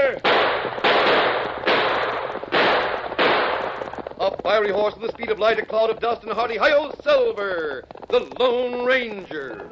Silver! A fiery horse with the speed of light, a cloud of dust, and a hearty hi-yo, Silver, the Lone Ranger.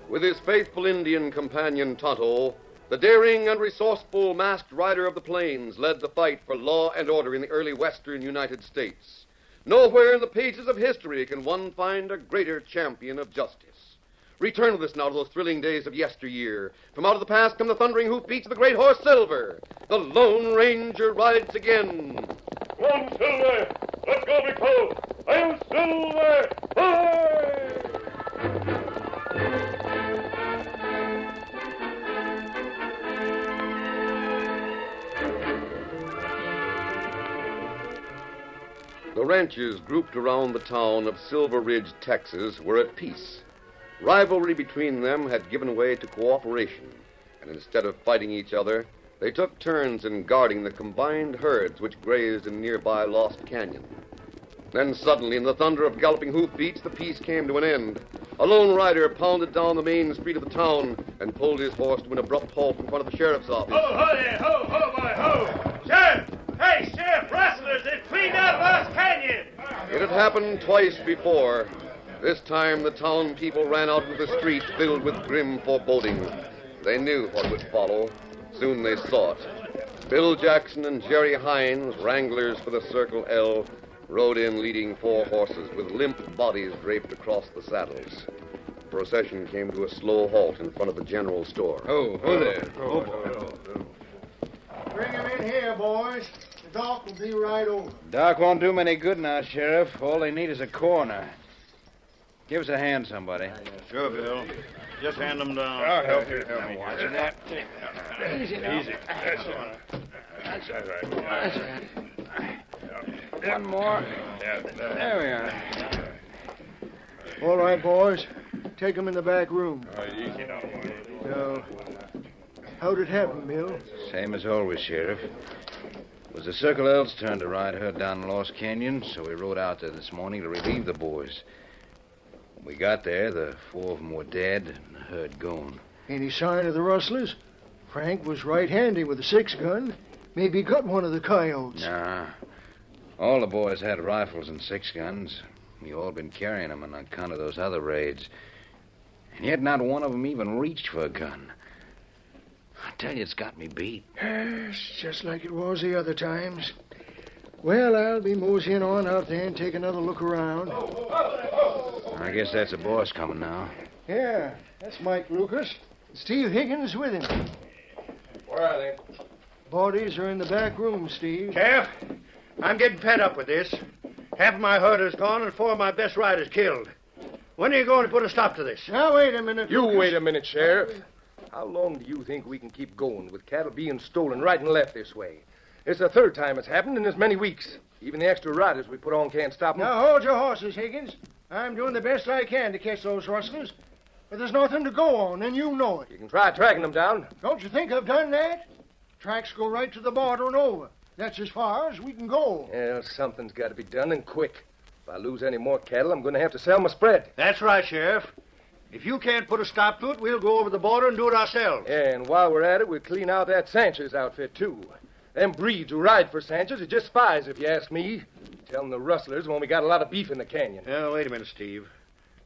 With his faithful Indian companion Tonto, the daring and resourceful masked rider of the plains led the fight for law and order in the early western United States. Nowhere in the pages of history can one find a greater champion of justice. Return with us now to those thrilling days of yesteryear. From out of the past come the thundering hoofbeats of the great horse Silver. The Lone Ranger rides again. Come on, Silver! Let's go, big fellow! I'm Silver! Hi! The ranchers grouped around the town of Silver Ridge, Texas, were at peace. Rivalry between them had given way to cooperation, and instead of fighting each other, they took turns in guarding the combined herds which grazed in nearby Lost Canyon. Then suddenly, in the thunder of galloping hoofbeats, the peace came to an end. A lone rider pounded down the main street of the town and pulled his horse to an abrupt halt in front of the sheriff's office. Ho, ho there! Ho, ho, boy, ho! Sheriff! Hey, Sheriff, rustlers! They've cleaned out Lost Canyon! It had happened twice before. This time, the town people ran out into the street filled with grim foreboding. They knew what would follow. Soon they saw it. Bill Jackson and Jerry Hines, wranglers for the Circle L, rode in leading 4 horses with limp bodies draped across the saddles. The procession came to a slow halt in front of the general store. Oh, there. Oh, boy. Bring him in here, boys. The doc will be right over. Doc won't do him any good now, Sheriff. All they need is a coroner. Give us a hand, somebody. Sure, Bill. Just hand them down. I'll help you. I'm watching that. Easy now. Easy. That's right. One more. There we are. All right, boys. Take him in the back room. Easy now. Now, how'd it happen, Bill? Same as always, Sheriff. It was the Circle L's turn to ride herd down Lost Canyon, so we rode out there this morning to relieve the boys. When we got there, the 4 of them were dead and the herd gone. Any sign of the rustlers? Frank was right handy with a 6-gun. Maybe he got one of the coyotes. Nah. All the boys had rifles and 6-guns. We all been carrying them on account of those other raids. And yet not one of them even reached for a gun. I tell you, it's got me beat. It's just like it was the other times. Well, I'll be moseying on out there and take another look around. I guess that's the boss coming now. Yeah, that's Mike Lucas. Steve Higgins with him. Where are they? Bodies are in the back room, Steve. Sheriff, I'm getting fed up with this. Half of my herd is gone and 4 of my best riders killed. When are you going to put a stop to this? Now, wait a minute. You Lucas. wait a minute, Sheriff. How long do you think we can keep going with cattle being stolen right and left this way? It's the 3rd time it's happened in as many weeks. Even the extra riders we put on can't stop them. Now, hold your horses, Higgins. I'm doing the best I can to catch those rustlers. But there's nothing to go on, and you know it. You can try tracking them down. Don't you think I've done that? Tracks go right to the border and over. That's as far as we can go. Well, something's got to be done, and quick. If I lose any more cattle, I'm going to have to sell my spread. That's right, Sheriff. If you can't put a stop to it, we'll go over the border and do it ourselves. Yeah, and while we're at it, we'll clean out that Sanchez outfit, too. Them breeds who ride for Sanchez are just spies, if you ask me. Telling the rustlers when we got a lot of beef in the canyon. Now, wait a minute, Steve.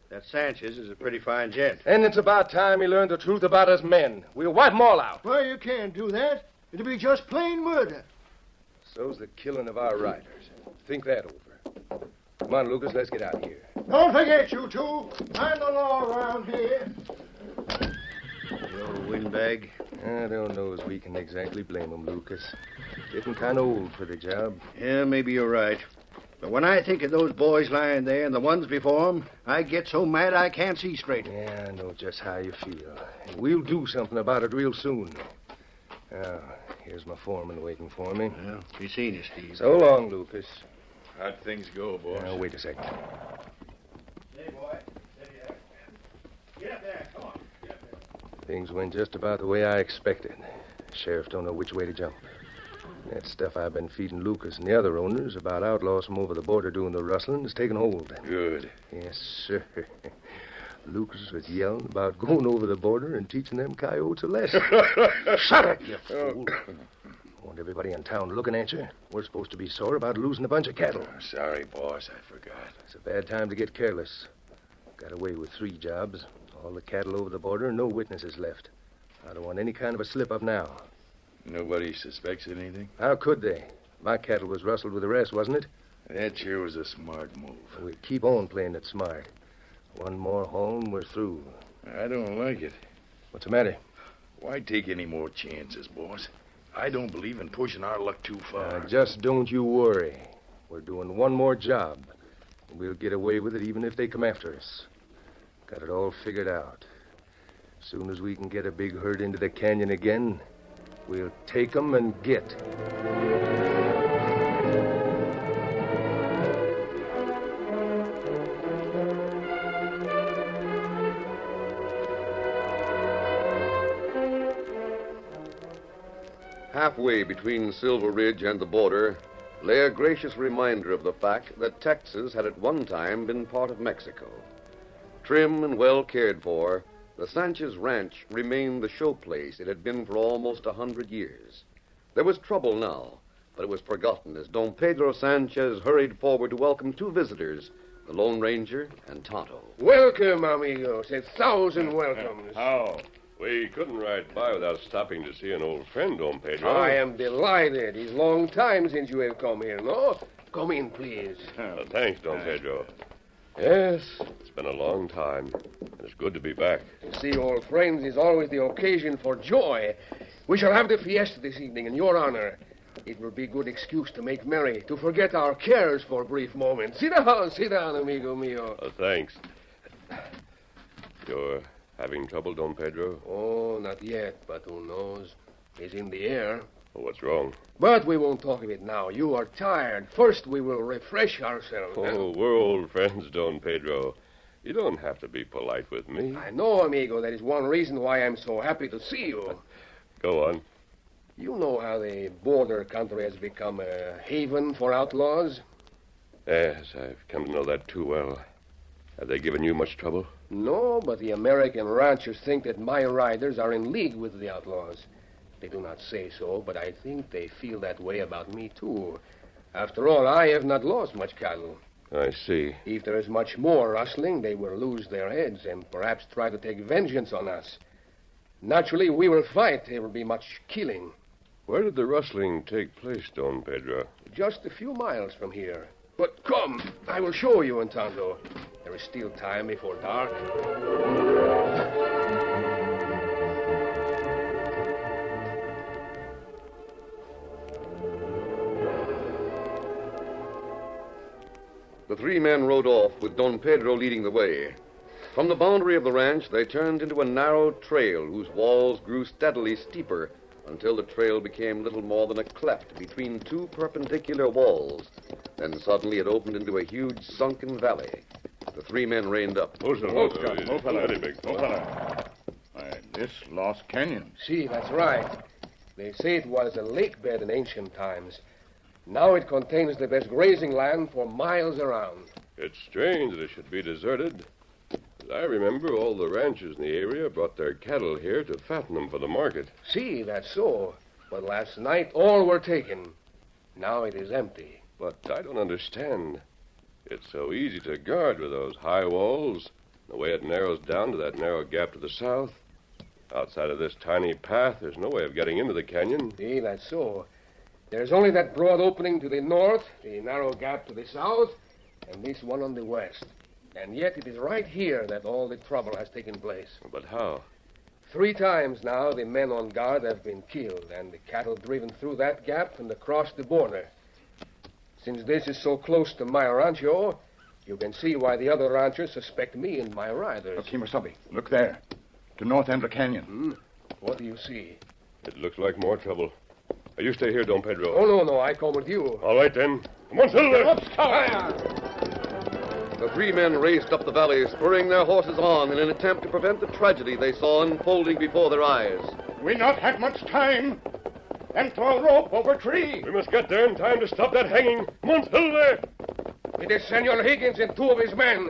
That Sanchez is a pretty fine gent. And it's about time he learned the truth about us men. We'll wipe them all out. Well, you can't do that. It'll be just plain murder. So's the killing of our riders. Think that over. Come on, Lucas, let's get out of here. Don't forget, you two. I'm the law around here. You old windbag. I don't know as we can exactly blame him, Lucas. Getting kind of old for the job. Yeah, maybe you're right. But when I think of those boys lying there and the ones before them, I get so mad I can't see straight. Yeah, I know just how you feel. And we'll do something about it real soon. Now, here's my foreman waiting for me. Well, be seeing you, Steve. So long, Lucas. How'd things go, boss? Now, wait a second. Hey, boy. Get up there. Come on. Get up there. Things went just about the way I expected. Sheriff don't know which way to jump. That stuff I've been feeding Lucas and the other owners about outlaws from over the border doing the rustling has taken hold. Good. Yes, sir. Lucas was yelling about going over the border and teaching them coyotes a lesson. Shut it, you fool. Want everybody in town looking at you? We're supposed to be sore about losing a bunch of cattle. Sorry, boss. I forgot. It's a bad time to get careless. Got away with 3 jobs. All the cattle over the border and no witnesses left. I don't want any kind of a slip-up now. Nobody suspects anything? How could they? My cattle was rustled with the rest, wasn't it? That sure was a smart move. We'll keep on playing it smart. One more haul and we're through. I don't like it. What's the matter? Why take any more chances, boss? I don't believe in pushing our luck too far. Just don't you worry. We're doing one more job. We'll get away with it even if they come after us. Got it all figured out. As soon as we can get a big herd into the canyon again, we'll take them and get. Halfway between Silver Ridge and the border lay a gracious reminder of the fact that Texas had at one time been part of Mexico. Trim and well cared for, the Sanchez Ranch remained the showplace it had been for almost 100 years. There was trouble now, but it was forgotten as Don Pedro Sanchez hurried forward to welcome 2 visitors, the Lone Ranger and Tonto. Welcome, amigos. 1,000 welcomes. How? We couldn't ride by without stopping to see an old friend, Don Pedro. I am delighted. It's long time since you have come here, no? Come in, please. Thanks, Don Pedro. Yes, it's been a long time. It's good to be back. To see old friends is always the occasion for joy. We shall have the fiesta this evening in your honor. It will be a good excuse to make merry, to forget our cares for a brief moment. Sit down, amigo mio. Thanks. You're having trouble, Don Pedro? Oh, not yet, but who knows? It's in the air. What's wrong? But we won't talk of it now. You are tired. First, we will refresh ourselves. Oh, we're old friends, Don Pedro. You don't have to be polite with me. I know, amigo. That is one reason why I'm so happy to see you. Go on. You know how the border country has become a haven for outlaws? Yes, I've come to know that too well. Have they given you much trouble? No, but the American ranchers think that my riders are in league with the outlaws. They do not say so, but I think they feel that way about me, too. After all, I have not lost much cattle. I see. If there is much more rustling, they will lose their heads and perhaps try to take vengeance on us. Naturally, we will fight. There will be much killing. Where did the rustling take place, Don Pedro? Just a few miles from here. But come, I will show you, Entanto. There is still time before dark. The 3 men rode off, with Don Pedro leading the way. From the boundary of the ranch, they turned into a narrow trail whose walls grew steadily steeper until the trail became little more than a cleft between 2 perpendicular walls. Then suddenly it opened into a huge sunken valley. The three men reined up. No fella. Very big. No fella. This Lost Canyon. See, that's right. They say it was a lake bed in ancient times. Now it contains the best grazing land for miles around. It's strange that it should be deserted. As I remember, all the ranchers in the area brought their cattle here to fatten them for the market. See, that's so. But last night, all were taken. Now it is empty. But I don't understand. It's so easy to guard with those high walls, the way it narrows down to that narrow gap to the south. Outside of this tiny path, there's no way of getting into the canyon. See, that's so. There's only that broad opening to the north, the narrow gap to the south, and this one on the west. And yet it is right here that all the trouble has taken place. But how? 3 times now the men on guard have been killed, and the cattle driven through that gap and across the border. Since this is so close to my rancho, you can see why the other ranchers suspect me and my riders. Look, Kimasabi. Look there. To north end of the canyon. What do you see? It looks like more trouble. You stay here, Don Pedro. Oh, no, I come with you. All right, then. Come on, Silver. The three men raced up the valley, spurring their horses on in an attempt to prevent the tragedy they saw unfolding before their eyes. We not have much time. Them throw rope over tree. We must get there in time to stop that hanging. Come on, Silver. It is Senor Higgins and 2 of his men.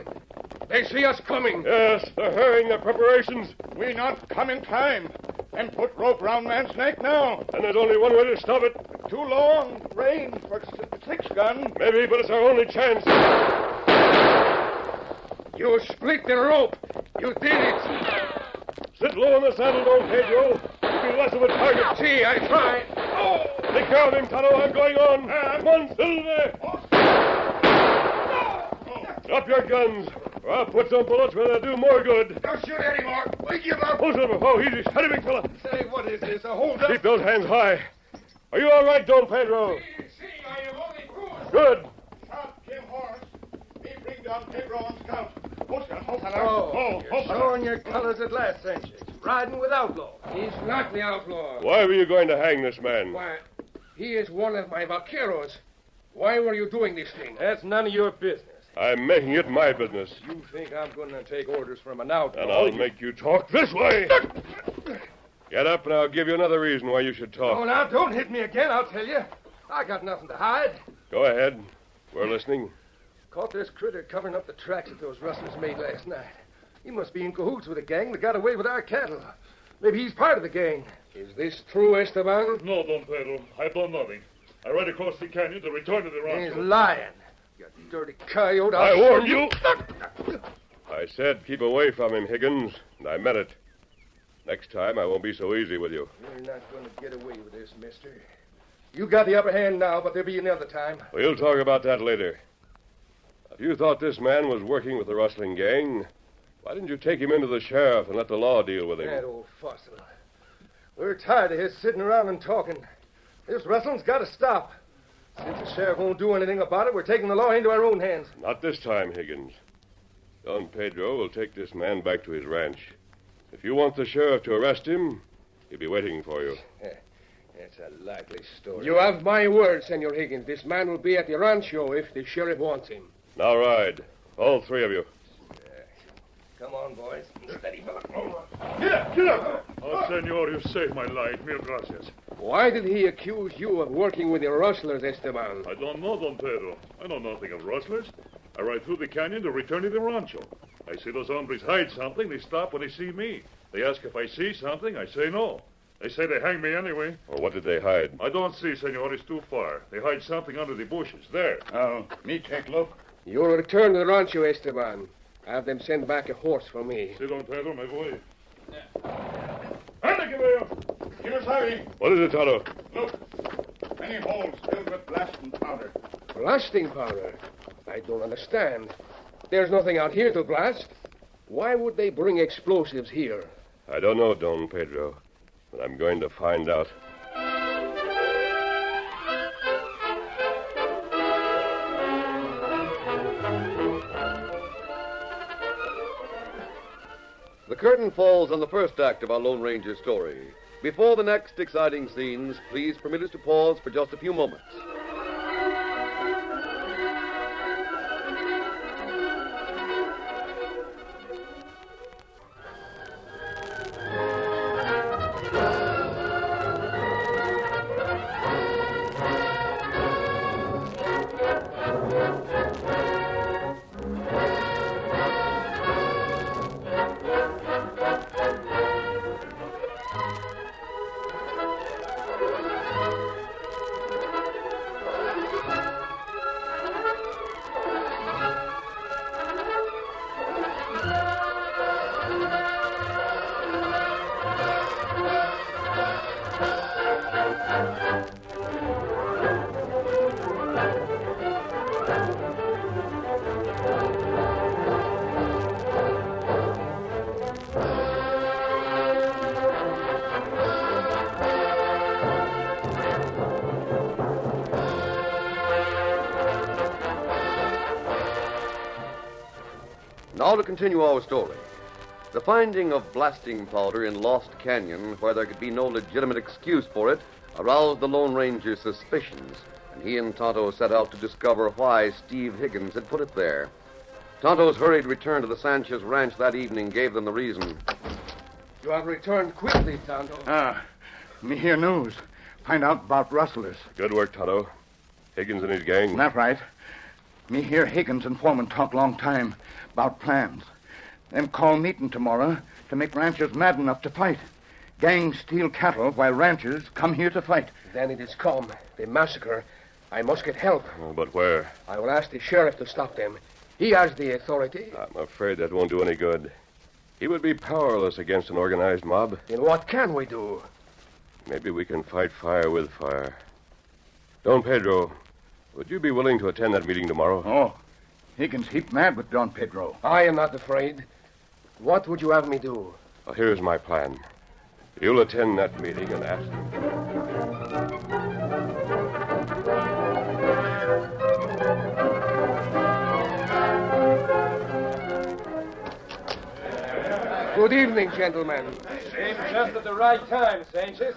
They see us coming. Yes, they're hurrying their preparations. We not come in time. And put rope round man's neck now. And there's only one way to stop it. Too long range for 6 gun. Maybe, but it's our only chance. You split the rope. You did it. Sit low on the saddle, Don Pedro. You'll be less of a target. See, I try. Oh! Take care of him, Tonto. I'm going on. Come on, Silver. Drop your guns, or I'll put some bullets where they'll do more good. Don't shoot anymore. We give up. Oh, Silver. Oh, easy. Steady, big fella. Say, what is this? A hold up? Keep those hands high. Are you all right, Don Pedro? See, I am only cruising. Good. Shot Jim Horse. Me bring down Pedro on scout. Showing your colors at last, ain't you? Riding with outlaws. He's not the outlaw. Why were you going to hang this man? Why, he is one of my vaqueros. Why were you doing this thing? That's none of your business. I'm making it my business. You think I'm going to take orders from an outlaw? And I'll make you talk this way. Get up, and I'll give you another reason why you should talk. Oh, now, don't hit me again, I'll tell you. I got nothing to hide. Go ahead. We're listening. Caught this critter covering up the tracks that those rustlers made last night. He must be in cahoots with the gang that got away with our cattle. Maybe he's part of the gang. Is this true, Esteban? No, Don Pedro. I done nothing. I ride across the canyon to return to the ranch. He's lying. You dirty coyote. I warned you. I said keep away from him, Higgins, and I meant it. Next time, I won't be so easy with you. You're not going to get away with this, mister. You got the upper hand now, but there'll be another time. We'll talk about that later. If you thought this man was working with the rustling gang, why didn't you take him into the sheriff and let the law deal with him? That old fossil. We're tired of his sitting around and talking. This rustling's got to stop. Since the sheriff won't do anything about it, we're taking the law into our own hands. Not this time, Higgins. Don Pedro will take this man back to his ranch. If you want the sheriff to arrest him, he'll be waiting for you. That's a likely story. You have my word, Senor Higgins. This man will be at the rancho if the sheriff wants him. Now ride. All 3 of you. Come on, boys. Steady, fella. Get up! Oh, senor, you saved my life. Mil gracias. Why did he accuse you of working with the rustlers, Esteban? I don't know, Don Pedro. I know nothing of rustlers. I ride through the canyon to return to the rancho. I see those hombres hide something. They stop when they see me. They ask if I see something. I say no. They say they hang me anyway. Or what did they hide? I don't see, senor. It's too far. They hide something under the bushes. There. Me take look. You'll return to the rancho, Esteban. Have them send back a horse for me. Si, Don Pedro, me voy. Anda, que veo. Kimasabi. What is it, Tonto? Look. Many holes filled with blasting powder. Blasting powder? I don't understand. There's nothing out here to blast. Why would they bring explosives here? I don't know, Don Pedro, but I'm going to find out. The curtain falls on the first act of our Lone Ranger story. Before the next exciting scenes, please permit us to pause for just a few moments. Now to continue our story. The finding of blasting powder in Lost Canyon, where there could be no legitimate excuse for it, aroused the Lone Ranger's suspicions, and he and Tonto set out to discover why Steve Higgins had put it there. Tonto's hurried return to the Sanchez ranch that evening gave them the reason. You have returned quickly, Tonto. Me hear news. Find out about rustlers. Good work, Tonto. Higgins and his gang. That right. Me hear Higgins and Foreman talk long time about plans. Them call meeting tomorrow to make ranchers mad enough to fight. Gangs steal cattle while ranchers come here to fight. Then it is come. They massacre. I must get help. Oh, but where? I will ask the sheriff to stop them. He has the authority. I'm afraid that won't do any good. He would be powerless against an organized mob. Then what can we do? Maybe we can fight fire with fire. Don Pedro, would you be willing to attend that meeting tomorrow? Oh, Higgins heap mad with Don Pedro. I am not afraid. What would you have me do? Well, here's my plan. You'll attend that meeting and ask him. Good evening, gentlemen. Came just at the right time, Sanchez.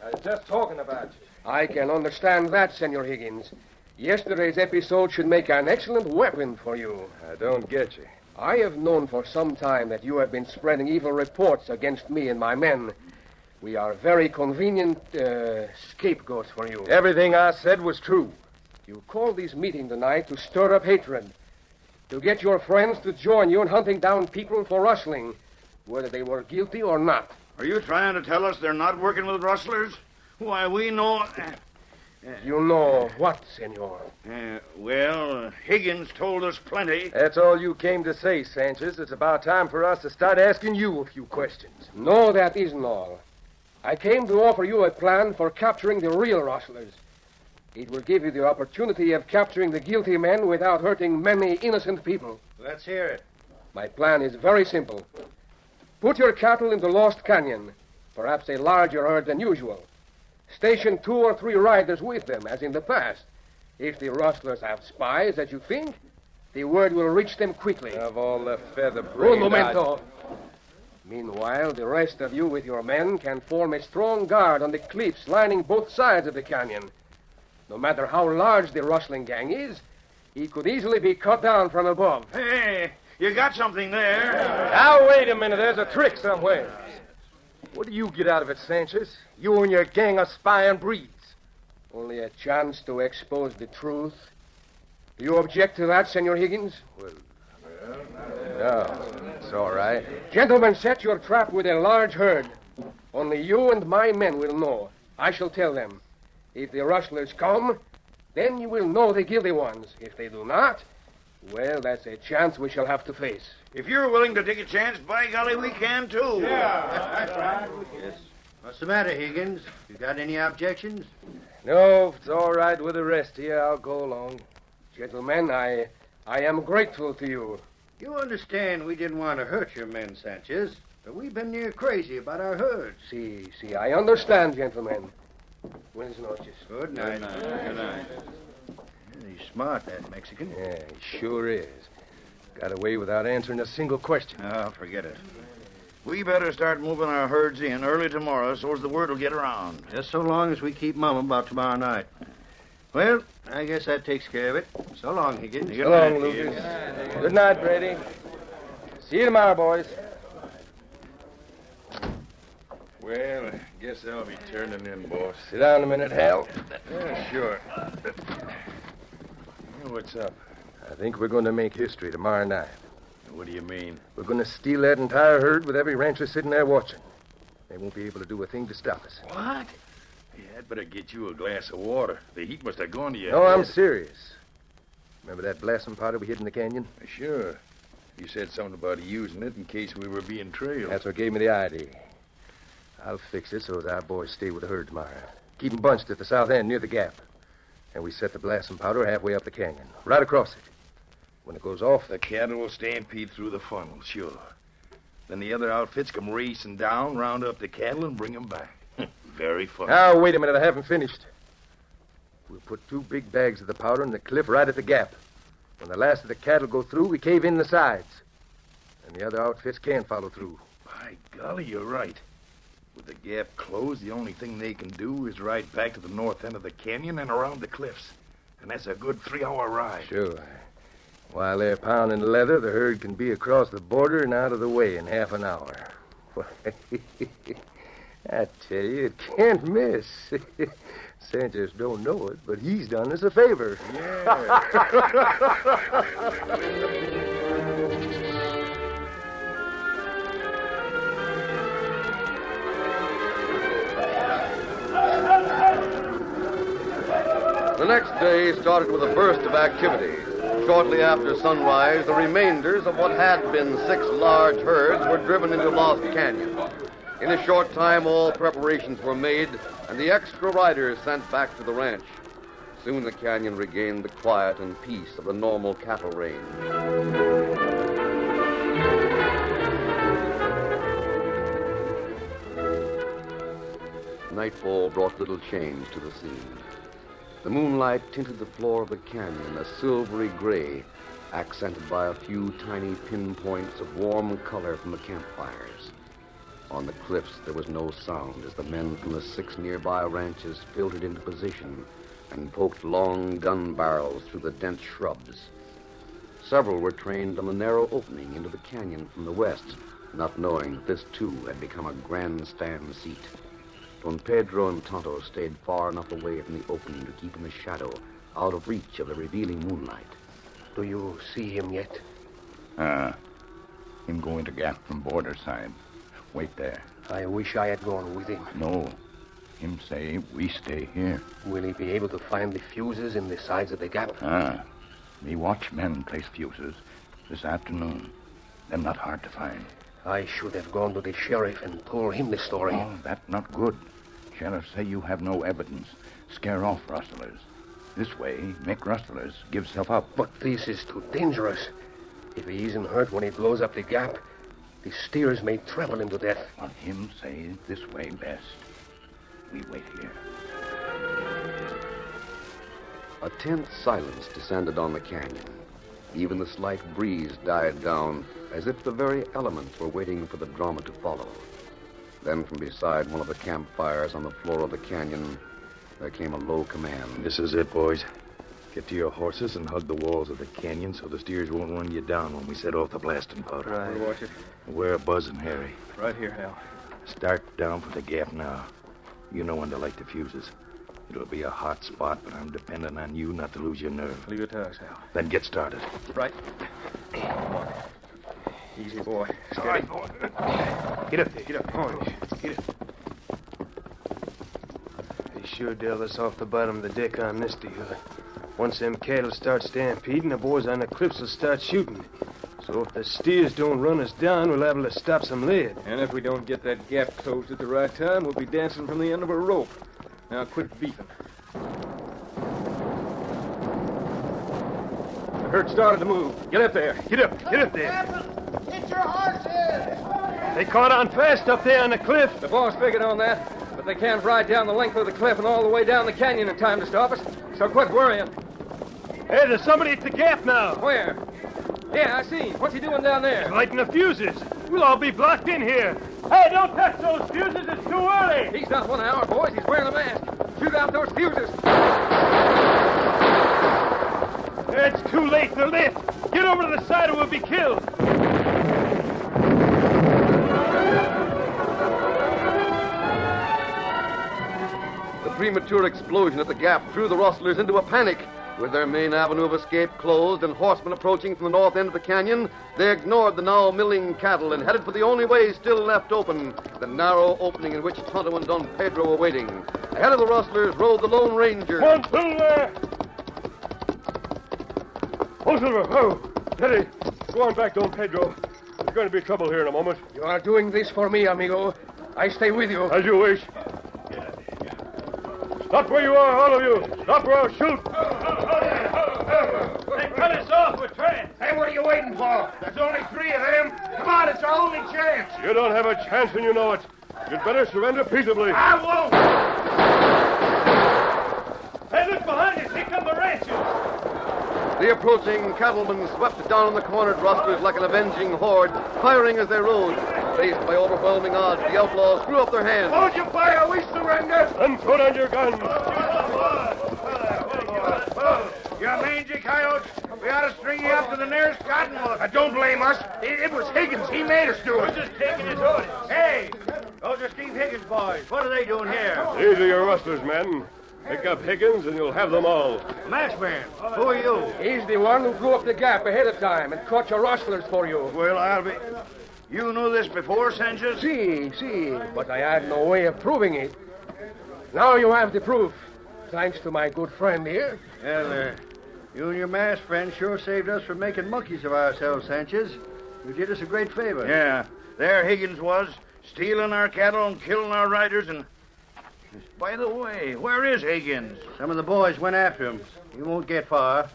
I was just talking about you. I can understand that, Senor Higgins. Yesterday's episode should make an excellent weapon for you. I don't get you. I have known for some time that you have been spreading evil reports against me and my men. We are very convenient scapegoats for you. Everything I said was true. You called this meeting tonight to stir up hatred, to get your friends to join you in hunting down people for rustling, whether they were guilty or not. Are you trying to tell us they're not working with rustlers? Why, we know... You know what, senor? Well, Higgins told us plenty. That's all you came to say, Sanchez. It's about time for us to start asking you a few questions. No, that isn't all. I came to offer you a plan for capturing the real rustlers. It will give you the opportunity of capturing the guilty men without hurting many innocent people. Let's hear it. My plan is very simple. Put your cattle into Lost Canyon, perhaps a larger herd than usual. Station 2 or 3 riders with them, as in the past. If the rustlers have spies, as you think, the word will reach them quickly. Of all the feather-brained... Un momento. Meanwhile, the rest of you with your men can form a strong guard on the cliffs lining both sides of the canyon. No matter how large the rustling gang is, he could easily be cut down from above. Hey, you got something there. Now, wait a minute. There's a trick somewhere. What do you get out of it, Sanchez? You and your gang of spying breeds. Only a chance to expose the truth. Do you object to that, Senor Higgins? Well, no, it's all right. Gentlemen, set your trap with a large herd. Only you and my men will know. I shall tell them. If the rustlers come, then you will know the guilty ones. If they do not, well, that's a chance we shall have to face. If you're willing to take a chance, by golly, we can, too. Yeah, that's right. Yes. What's the matter, Higgins? You got any objections? No, if it's all right with the rest of you, I'll go along. Gentlemen, I am grateful to you. You understand we didn't want to hurt your men, Sanchez, but we've been near crazy about our herds. See, I understand, gentlemen. Buenas noches. Good night. Good night. He's smart, that Mexican. Yeah, he sure is. Got away without answering a single question. Oh, forget it. We better start moving our herds in early tomorrow so as the word will get around. Just so long as we keep mum about tomorrow night. Well, I guess that takes care of it. So long, Higgins. So long, Lucas. Good night, Brady. See you tomorrow, boys. Well, I guess I'll be turning in, boss. Sit down a minute, Hal. Yeah, sure. What's up? I think we're going to make history tomorrow night. What do you mean? We're going to steal that entire herd with every rancher sitting there watching. They won't be able to do a thing to stop us. What? Yeah, I'd better get you a glass of water. The heat must have gone to you. No, I'm serious. Remember that blasting powder we hid in the canyon? Sure. You said something about using it in case we were being trailed. That's what gave me the idea. I'll fix it so that our boys stay with the herd tomorrow. Keep them bunched at the south end near the gap. And we set the blasting powder halfway up the canyon, right across it. When it goes off... The cattle will stampede through the funnel, sure. Then the other outfits come racing down, round up the cattle, and bring them back. Very funny. Now, wait a minute. I haven't finished. We'll put 2 big bags of the powder in the cliff right at the gap. When the last of the cattle go through, we cave in the sides. And the other outfits can't follow through. By golly, you're right. With the gap closed, the only thing they can do is ride back to the north end of the canyon and around the cliffs. And that's a good 3-hour ride. Sure. While they're pounding leather, the herd can be across the border and out of the way in half an hour. I tell you, it can't miss. Sanchez don't know it, but he's done us a favor. Yeah. The next day started with a burst of activity. Shortly after sunrise, the remainders of what had been 6 large herds were driven into Lost Canyon. In a short time, all preparations were made, and the extra riders sent back to the ranch. Soon the canyon regained the quiet and peace of the normal cattle range. Nightfall brought little change to the scene. The moonlight tinted the floor of the canyon a silvery gray, accented by a few tiny pinpoints of warm color from the campfires. On the cliffs, there was no sound as the men from the 6 nearby ranches filtered into position and poked long gun barrels through the dense shrubs. Several were trained on the narrow opening into the canyon from the west, not knowing that this, too, had become a grandstand seat. Don Pedro and Tonto stayed far enough away from the opening to keep in the shadow, out of reach of the revealing moonlight. Do you see him yet? Him going to gap from border side. Wait there. I wish I had gone with him. No. Him say we stay here. Will he be able to find the fuses in the sides of the gap? Me watch men place fuses this afternoon. Them not hard to find. I should have gone to the sheriff and told him the story. Oh, that not good. Sheriff say you have no evidence. Scare off rustlers. This way, make rustlers give self up. But this is too dangerous. If he isn't hurt when he blows up the gap, the steers may trample him to death. On him say this way best. We wait here. A tense silence descended on the canyon. Even the slight breeze died down, as if the very elements were waiting for the drama to follow. Then from beside one of the campfires on the floor of the canyon, there came a low command. This is it, boys. Get to your horses and hug the walls of the canyon so the steers won't run you down when we set off the blasting powder. Right. We'll watch it. Wear a buzz and Harry. Right here, Hal. Start down for the gap now. You know when to light the fuses. It'll be a hot spot, but I'm depending on you not to lose your nerve. Leave it to us, Hal. Then get started. Right. Easy, boy. Steady. All right, boy. Get up there. Get up. Oh, Get up. They sure dealt us off the bottom of the deck on this deal. Once them cattle start stampeding, the boys on the cliffs will start shooting. So if the steers don't run us down, we'll have to stop some lead. And if we don't get that gap closed at the right time, we'll be dancing from the end of a rope. Now quit beefing. The herd started to move. Get up there. Get up. Get up there. Get your horses! They caught on fast up there on the cliff. The boss figured on that, but they can't ride down the length of the cliff and all the way down the canyon in time to stop us. So quit worrying. Hey, there's somebody at the gap now. Where? Yeah, I see. What's he doing down there? Lighting the fuses. We'll all be blocked in here. Hey, don't touch those fuses. It's too early. He's not one of our boys. He's wearing a mask. Shoot out those fuses. It's too late. They're lit. Get over to the side or we'll be killed. The premature explosion at the gap threw the rustlers into a panic. With their main avenue of escape closed and horsemen approaching from the north end of the canyon, they ignored the now milling cattle and headed for the only way still left open, the narrow opening in which Tonto and Don Pedro were waiting. Ahead of the rustlers rode the Lone Ranger. Come on, Silver! Oh, Silver! Oh, Teddy, go on back, Don Pedro. There's going to be trouble here in a moment. You are doing this for me, amigo. I stay with you. As you wish. Stop where you are, all of you. Stop or I'll shoot. They cut us off with trains. Hey, what are you waiting for? There's only 3 of them. Come on, it's our only chance. You don't have a chance and you know it. You'd better surrender peaceably. I won't. Hey, look behind us. Here come the ranchers. The approaching cattlemen swept down on the cornered rustlers like an avenging horde, firing as they rode. Faced by overwhelming odds, the outlaws threw up their hands. Hold your fire, we surrender. And put on your guns. You mangy coyotes, we ought to string you up to the nearest cottonwood. Don't blame us. It was Higgins. He made us do it. We're just taking his orders. Hey, those are Steve Higgins' boys. What are they doing here? These are your rustlers, men. Pick up Higgins and you'll have them all. Masked man, who are you? He's the one who blew up the gap ahead of time and caught your rustlers for you. Well, I'll be... You knew this before, Sanchez? See, but I had no way of proving it. Now you have the proof, thanks to my good friend here. Well, you and your masked friend sure saved us from making monkeys of ourselves, Sanchez. You did us a great favor. Yeah, there Higgins was, stealing our cattle and killing our riders and... By the way, where is Higgins? Some of the boys went after him. He won't get far.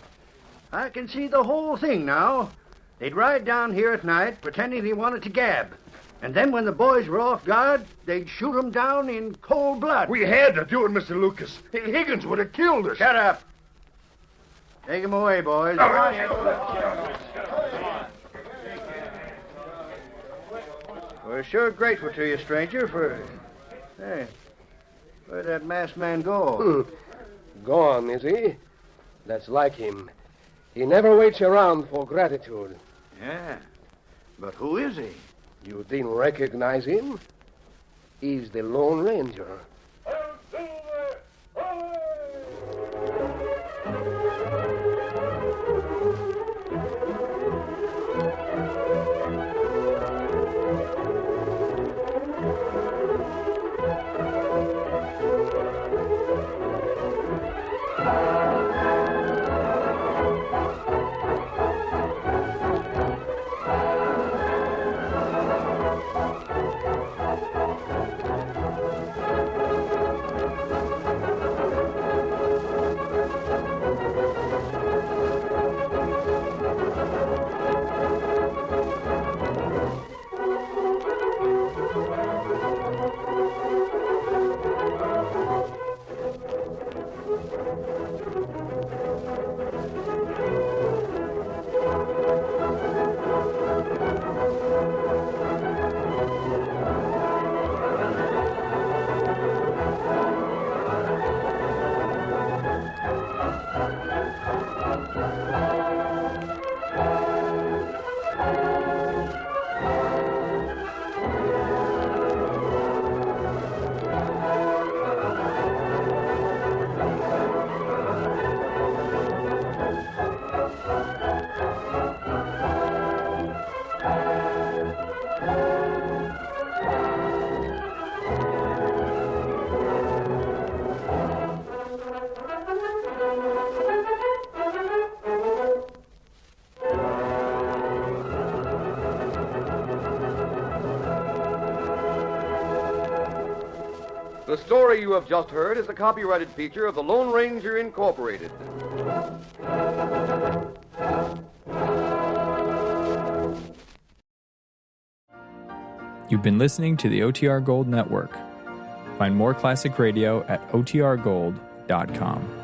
I can see the whole thing now. They'd ride down here at night, pretending they wanted to gab. And then when the boys were off guard, they'd shoot them down in cold blood. We had to do it, Mr. Lucas. Higgins would have killed us. Shut up. Take him away, boys. We're sure grateful to you, stranger, for... Hey, where'd that masked man go? Gone, is he? That's like him. He never waits around for gratitude. Yeah, but who is he? You didn't recognize him? He's the Lone Ranger. The story you have just heard is a copyrighted feature of the Lone Ranger Incorporated. You've been listening to the OTR Gold Network. Find more classic radio at otrgold.com.